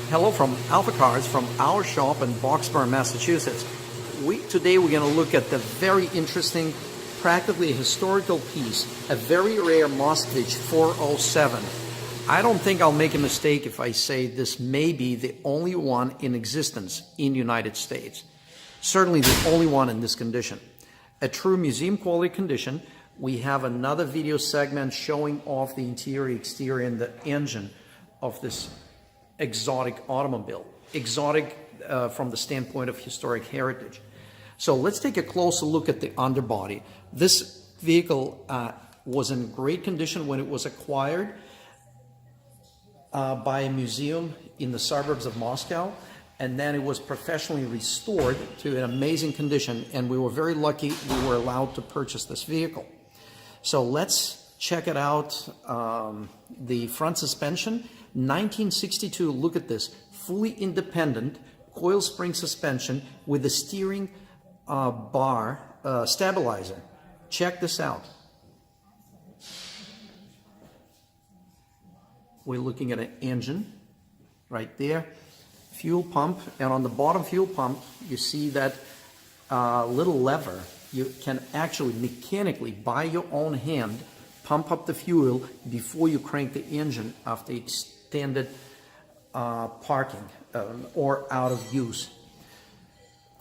Hello from AlphaCars from our shop in Boxborough, Massachusetts. Today we're going to look at the very interesting, practically historical piece, a very rare Moskvitch 407. I don't think I'll make a mistake if I say this may be the only one in existence in the United States. Certainly the only one in this condition. A true museum quality condition. We have another video segment showing off the interior, exterior, and the engine of this exotic automobile. Exotic from the standpoint of historic heritage. So let's take a closer look at the underbody. This vehicle was in great condition when it was acquired by a museum in the suburbs of Moscow, and then it was professionally restored to an amazing condition, and we were very lucky we were allowed to purchase this vehicle. So let's check it out. The front suspension, 1962, look at this, fully independent coil spring suspension with a steering bar stabilizer. Check this out. We're looking at an engine right there, fuel pump, and on the bottom fuel pump you see that little lever. You can actually mechanically, by your own hand, pump up the fuel before you crank the engine after extended parking or out of use.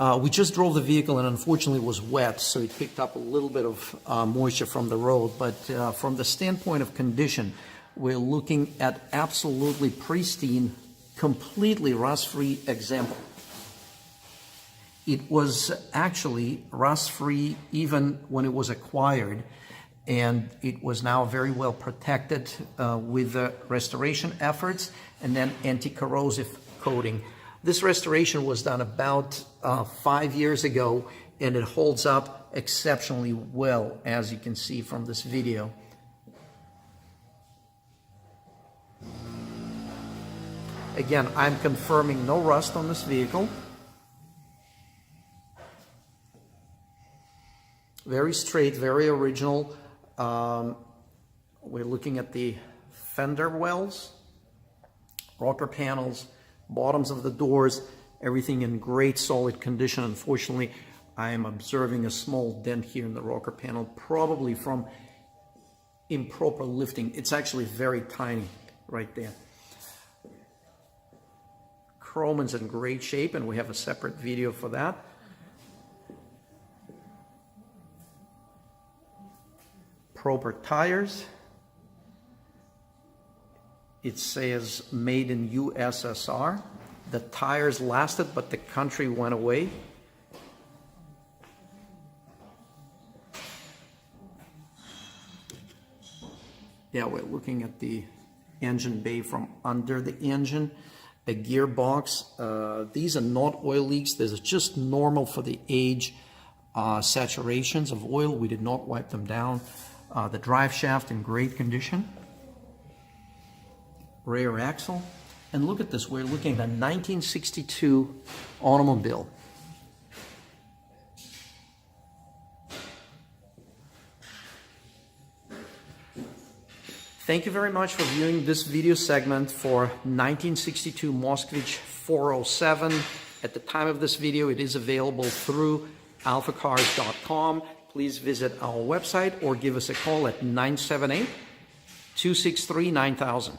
We just drove the vehicle and unfortunately it was wet, so it picked up a little bit of moisture from the road, but from the standpoint of condition, we're looking at absolutely pristine, completely rust-free example. It was actually rust-free even when it was acquired, and it was now very well protected with the restoration efforts and then anti-corrosive coating. This restoration was done about 5 years ago, and it holds up exceptionally well, as you can see from this video. Again, I'm confirming no rust on this vehicle. Very straight, very original. We're looking at the fender wells, rocker panels, bottoms of the doors, everything in great solid condition. Unfortunately, I am observing a small dent here in the rocker panel, probably from improper lifting. It's actually very tiny right there. Chrome is in great shape, and we have a separate video for that. Proper tires. It says made in USSR. The tires lasted, but the country went away. Yeah, we're looking at the engine bay from under the engine. A gearbox. These are not oil leaks. This is just normal for the age saturations of oil. We did not wipe them down. The drive shaft in great condition. Rear axle. And look at this. We're looking at a 1962 automobile. Thank you very much for viewing this video segment for 1962 Moskvitch 407. At the time of this video, it is available through AlphaCars.com. Please visit our website or give us a call at 978-263-9000.